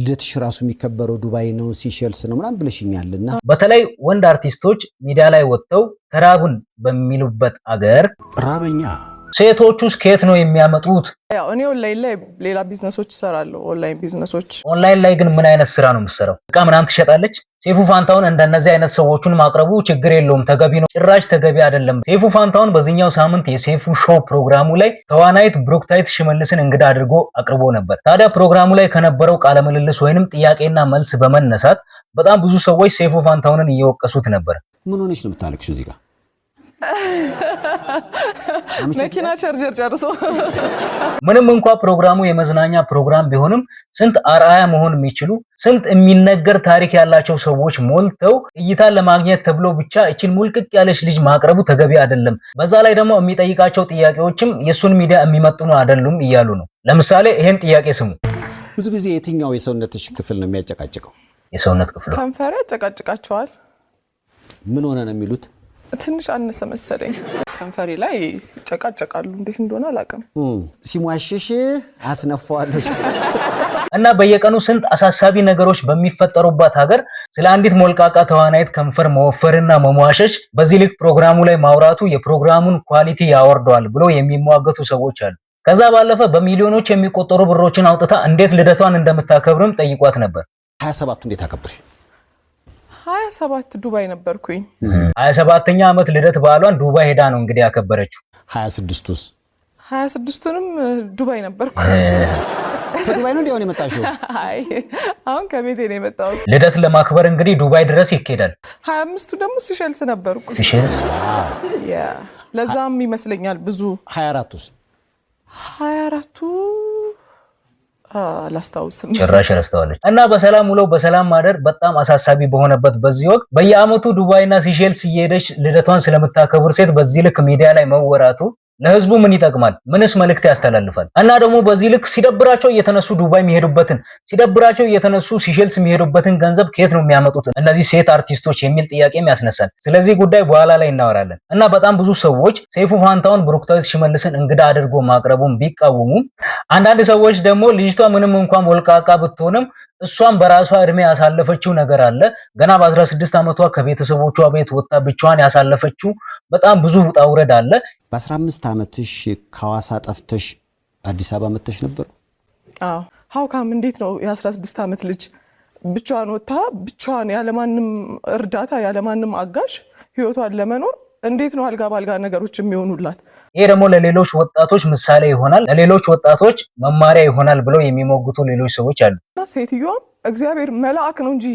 ልደትሽ ራሱ የሚከበረው ዱባይ ነው ሲሸልስ ነው ምናምን ብለሽኛልና በተለይ ወንድ አርቲስቶች ሚዲያ ላይ ወጥተው ተራቡን በሚሉበት አገር ራበኛ ሴቶቹስ ከየት ነው የሚያመጡት? ያው እኔ ኦንላይን ላይ ሌላ ቢዝነሶች እሰራለሁ። ኦንላይን ላይ ግን ምን አይነት ስራ ነው የምትሰራው? እቃ ምናምን ትሸጣለች? ሴፉ ፋንታውን እንደነዚህ አይነት ሰዎችን ማቅረቡ ችግር የለውም፣ ተገቢ ነው። ጭራሽ ተገቢ አይደለም። ሴፉ ፋንታውን በዚህኛው ሳምንት የሴፉ ሾው ፕሮግራሙ ላይ ተዋናይት ብሩክታይት ሽመልስን እንግዳ አድርጎ አቅርቦ ነበር። ታዲያ ፕሮግራሙ ላይ ከነበረው ቃለ ምልልስ ወይንም ጥያቄና መልስ በመነሳት በጣም ብዙ ሰዎች ሴፉ ፋንታውንን እየወቀሱት ነበር። ምን ሆነሽ ነው የምታለቅሽው እዚህ ጋር? መኪና ቻርጀር ጨርሶ ምንም እንኳን ፕሮግራሙ የመዝናኛ ፕሮግራም ቢሆንም ስንት አርአያ መሆን የሚችሉ ስንት የሚነገር ታሪክ ያላቸው ሰዎች ሞልተው እይታን ለማግኘት ተብሎ ብቻ እቺን ሙልቅቅ ያለች ልጅ ማቅረቡ ተገቢ አይደለም። በዛ ላይ ደግሞ የሚጠይቃቸው ጥያቄዎችም የሱን ሚዲያ የሚመጥኑ አይደሉም እያሉ ነው። ለምሳሌ ይሄን ጥያቄ ስሙ። ብዙ ጊዜ የትኛው የሰውነትሽ ክፍል ነው የሚያጨቃጭቀው? የሰውነት ክፍሉ ከንፈር ያጨቃጭቃቸዋል። ምን ሆነ ነው የሚሉት? ትንሽ አነሰ መሰለኝ። ከንፈሬ ላይ ጨቃጨቃሉ፣ እንዴት እንደሆነ አላውቅም። ሲሟሽሽ አስነፋዋለሁ። እና በየቀኑ ስንት አሳሳቢ ነገሮች በሚፈጠሩባት ሀገር ስለ አንዲት ሞልቃቃ ተዋናይት ከንፈር መወፈርና መሟሸሽ በዚህ ልክ ፕሮግራሙ ላይ ማውራቱ የፕሮግራሙን ኳሊቲ ያወርደዋል ብሎ የሚሟገቱ ሰዎች አሉ። ከዛ ባለፈ በሚሊዮኖች የሚቆጠሩ ብሮችን አውጥታ እንዴት ልደቷን እንደምታከብርም ጠይቋት ነበር። 27ቱ እንዴት አከብርሽ? 27 ዱባይ ነበርኩኝ። 27ኛ ዓመት ልደት በዓሏን ዱባይ ሄዳ ነው እንግዲህ ያከበረችው። 26ቱስ? 26ቱንም ዱባይ ነበርኩ። ከዱባይ ነው እንዴ የመጣሽው? አይ አሁን ከቤቴ ነው የመጣሁት። ልደት ለማክበር እንግዲህ ዱባይ ድረስ ይኬዳል። 25ቱ ደግሞ ሲሸልስ ነበርኩ። ሲሸልስ ያ ለዛም ይመስለኛል ብዙ። 24ቱስ? 24ቱ ላስታውስም ጭራሽ ረስተዋለች። እና በሰላም ውለው በሰላም ማደር በጣም አሳሳቢ በሆነበት በዚህ ወቅት በየአመቱ ዱባይና ሲሸልስ እየሄደች ልደቷን ስለምታከብር ሴት በዚህ ልክ ሚዲያ ላይ መወራቱ ለህዝቡ ምን ይጠቅማል? ምንስ መልእክት ያስተላልፋል? እና ደግሞ በዚህ ልክ ሲደብራቸው እየተነሱ ዱባይ የሚሄዱበትን ሲደብራቸው እየተነሱ ሲሸልስ የሚሄዱበትን ገንዘብ ከየት ነው የሚያመጡት እነዚህ ሴት አርቲስቶች የሚል ጥያቄም ያስነሳል። ስለዚህ ጉዳይ በኋላ ላይ እናወራለን። እና በጣም ብዙ ሰዎች ሴፉ ፋንታውን ብሩክታይት ሽመልስን እንግዳ አድርጎ ማቅረቡን ቢቃወሙም አንዳንድ ሰዎች ደግሞ ልጅቷ ምንም እንኳን ወልቃቃ ብትሆንም እሷም በራሷ እድሜ ያሳለፈችው ነገር አለ። ገና በ16 ዓመቷ ከቤተሰቦቿ ቤት ወጣ ብቻዋን ያሳለፈችው በጣም ብዙ ውጣ ውረድ አለ። በ15 ዓመትሽ ከሐዋሳ ጠፍተሽ አዲስ አበባ መጥተሽ ነበር? አዎ። ሀውካም እንዴት ነው የ16 ዓመት ልጅ ብቻዋን ወጣ ብቻዋን ያለማንም እርዳታ ያለማንም አጋዥ ህይወቷን ለመኖር እንዴት ነው አልጋ ባልጋ ነገሮች የሚሆኑላት? ይሄ ደግሞ ለሌሎች ወጣቶች ምሳሌ ይሆናል፣ ለሌሎች ወጣቶች መማሪያ ይሆናል ብለው የሚሞግቱ ሌሎች ሰዎች አሉ። ሴትዮዋ እግዚአብሔር መልአክ ነው እንጂ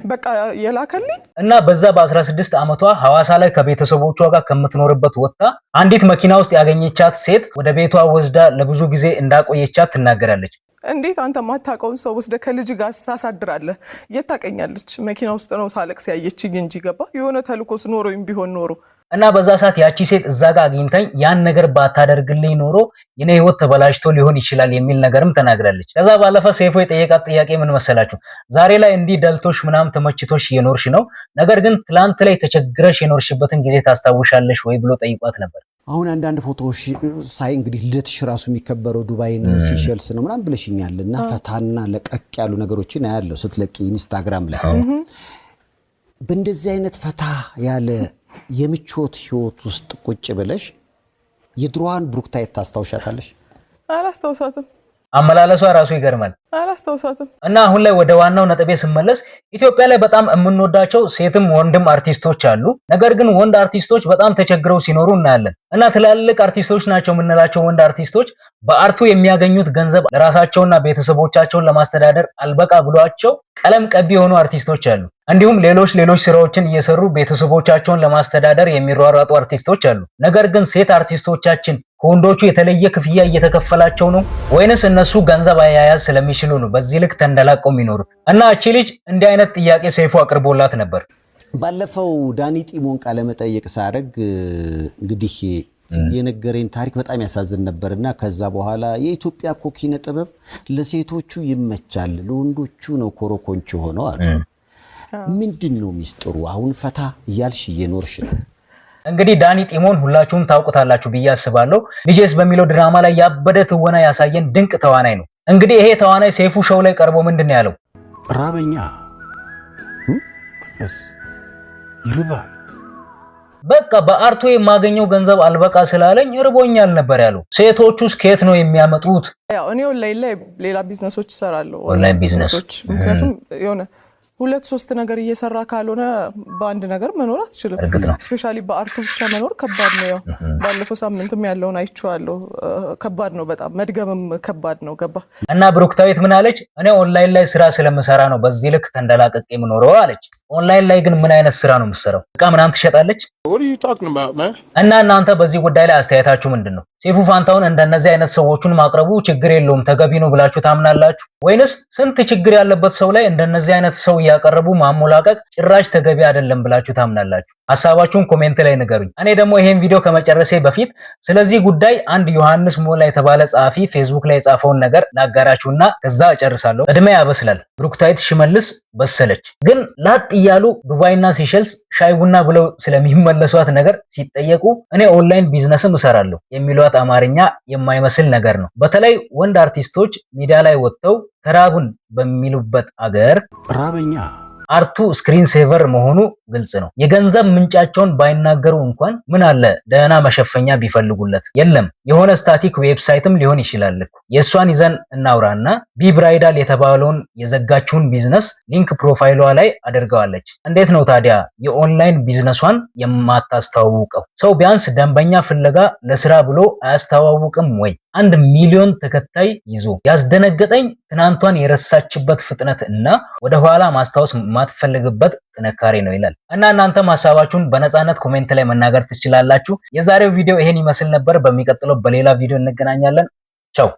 በቃ የላከልኝ እና በዛ በ16 ዓመቷ ሐዋሳ ላይ ከቤተሰቦቿ ጋር ከምትኖርበት ወጣ አንዲት መኪና ውስጥ ያገኘቻት ሴት ወደ ቤቷ ወስዳ ለብዙ ጊዜ እንዳቆየቻት ትናገራለች። እንዴት አንተ ማታውቀውን ሰው ወስደ ከልጅ ጋር ሳሳድራለህ? የት ታውቀኛለች? መኪና ውስጥ ነው ሳለቅስ ያየችኝ እንጂ ገባ የሆነ ተልኮስ ኖሮኝ ቢሆን ኖሮ እና በዛ ሰዓት ያቺ ሴት እዛ ጋር አግኝታኝ ያን ነገር ባታደርግልኝ ኖሮ የኔ ህይወት ተበላሽቶ ሊሆን ይችላል የሚል ነገርም ተናግራለች። ከዛ ባለፈ ሴፉ የጠየቃት ጥያቄ ምን መሰላችሁ? ዛሬ ላይ እንዲህ ደልቶሽ ምናም ተመችቶሽ እየኖርሽ ነው፣ ነገር ግን ትላንት ላይ ተቸግረሽ የኖርሽበትን ጊዜ ታስታውሻለሽ ወይ ብሎ ጠይቋት ነበር። አሁን አንዳንድ ፎቶዎች ሳይ እንግዲህ ልደትሽ ራሱ የሚከበረው ዱባይ ነው ሲሸልስ ነው ምናምን ብለሽኛልና ፈታና ለቀቅ ያሉ ነገሮችን አያለው ስትለቂ ኢንስታግራም ላይ። በእንደዚህ አይነት ፈታ ያለ የምቾት ህይወት ውስጥ ቁጭ ብለሽ የድሮዋን ብሩክታይት ታስታውሻታለሽ? አላስታውሳትም። አመላለሷ ራሱ ይገርማል። አላስታውሳትም። እና አሁን ላይ ወደ ዋናው ነጥቤ ስመለስ ኢትዮጵያ ላይ በጣም የምንወዳቸው ሴትም ወንድም አርቲስቶች አሉ። ነገር ግን ወንድ አርቲስቶች በጣም ተቸግረው ሲኖሩ እናያለን። እና ትላልቅ አርቲስቶች ናቸው የምንላቸው ወንድ አርቲስቶች በአርቱ የሚያገኙት ገንዘብ ለራሳቸውና ቤተሰቦቻቸውን ለማስተዳደር አልበቃ ብሏቸው ቀለም ቀቢ የሆኑ አርቲስቶች አሉ። እንዲሁም ሌሎች ስራዎችን እየሰሩ ቤተሰቦቻቸውን ለማስተዳደር የሚሯሯጡ አርቲስቶች አሉ። ነገር ግን ሴት አርቲስቶቻችን ከወንዶቹ የተለየ ክፍያ እየተከፈላቸው ነው ወይንስ እነሱ ገንዘብ አያያዝ ስለሚችሉ ነው በዚህ ልክ ተንደላቀው የሚኖሩት? እና እቺ ልጅ እንዲህ አይነት ጥያቄ ሴፉ አቅርቦላት ነበር። ባለፈው ዳኒ ጢሞን ቃለ መጠይቅ ሳረግ እንግዲህ የነገረኝ ታሪክ በጣም ያሳዝን ነበርና ከዛ በኋላ የኢትዮጵያ ኪነ ጥበብ ለሴቶቹ ይመቻል ለወንዶቹ ነው ኮሮኮንቹ ሆነው አሉ። ምንድነው ሚስጥሩ? አሁን ፈታ እያልሽ እየኖርሽ ነው። እንግዲህ ዳኒ ጢሞን ሁላችሁም ታውቁታላችሁ ብዬ አስባለሁ። ልጄስ በሚለው ድራማ ላይ ያበደ ትወና ያሳየን ድንቅ ተዋናይ ነው። እንግዲህ ይሄ ተዋናይ ሴፉ ሾው ላይ ቀርቦ ምንድነው ያለው? ራበኛ ይርባል። በቃ በአርቱ የማገኘው ገንዘብ አልበቃ ስላለኝ እርቦኛል ነበር ያለው። ሴቶቹስ ከየት ነው የሚያመጡት? ያው እኔ ኦንላይን ላይ ሌላ ቢዝነሶች እሰራለሁ። ኦንላይን ቢዝነሶች ምክንያቱም የሆነ 2-3 ነገር እየሰራ ካልሆነ በአንድ ነገር መኖር አትችልም። ስፔሻሊ በአርቱ ብቻ መኖር ከባድ ነው። ያው ባለፈው ሳምንትም ያለውን አይቼዋለሁ። ከባድ ነው በጣም መድገምም ከባድ ነው። ገባ እና ብሩክታዊት ምን አለች? እኔ ኦንላይን ላይ ስራ ስለምሰራ ነው በዚህ ልክ ተንደላቀቅ የምኖረው አለች። ኦንላይን ላይ ግን ምን አይነት ስራ ነው የምትሰራው? እቃ ምናምን ትሸጣለች? እና እናንተ በዚህ ጉዳይ ላይ አስተያየታችሁ ምንድነው? ሰይፉ ፋንታሁን እንደነዚህ አይነት ሰዎችን ማቅረቡ ችግር የለውም ተገቢ ነው ብላችሁ ታምናላችሁ? ወይንስ ስንት ችግር ያለበት ሰው ላይ እንደነዚህ አይነት ሰው ያቀረቡ ማሞላቀቅ ጭራሽ ተገቢ አይደለም ብላችሁ ታምናላችሁ? ሐሳባችሁን ኮሜንት ላይ ንገሩኝ። እኔ ደግሞ ይሄን ቪዲዮ ከመጨረሴ በፊት ስለዚህ ጉዳይ አንድ ዮሐንስ ሞላ የተባለ ጸሐፊ ፌስቡክ ላይ የጻፈውን ነገር ላጋራችሁና ከዛ እጨርሳለሁ። እድሜ ያበስላል። ብሩክታዊት ሽመልስ በሰለች ግን ላጥ እያሉ ዱባይና ሲሸልስ ሻይ ቡና ብለው ስለሚመለሷት ነገር ሲጠየቁ እኔ ኦንላይን ቢዝነስም እሰራለሁ የሚሏት አማርኛ የማይመስል ነገር ነው። በተለይ ወንድ አርቲስቶች ሚዲያ ላይ ወጥተው ተራቡን በሚሉበት አገር ራበኛ አርቱ ስክሪን ሴቨር መሆኑ ግልጽ ነው። የገንዘብ ምንጫቸውን ባይናገሩ እንኳን ምን አለ ደህና መሸፈኛ ቢፈልጉለት። የለም የሆነ ስታቲክ ዌብሳይትም ሊሆን ይችላል እኮ። የእሷን ይዘን እናውራና ቢብራይዳል የተባለውን የዘጋችውን ቢዝነስ ሊንክ ፕሮፋይሏ ላይ አድርገዋለች። እንዴት ነው ታዲያ የኦንላይን ቢዝነሷን የማታስተዋውቀው? ሰው ቢያንስ ደንበኛ ፍለጋ ለስራ ብሎ አያስተዋውቅም ወይ? 1 ሚሊዮን ተከታይ ይዞ ያስደነገጠኝ ትናንቷን የረሳችበት ፍጥነት እና ወደ ኋላ ማስታወስ ማትፈልግበት ጥንካሬ ነው ይላል። እና እናንተም ሐሳባችሁን በነፃነት ኮሜንት ላይ መናገር ትችላላችሁ። የዛሬው ቪዲዮ ይሄን ይመስል ነበር። በሚቀጥለው በሌላ ቪዲዮ እንገናኛለን። ቻው።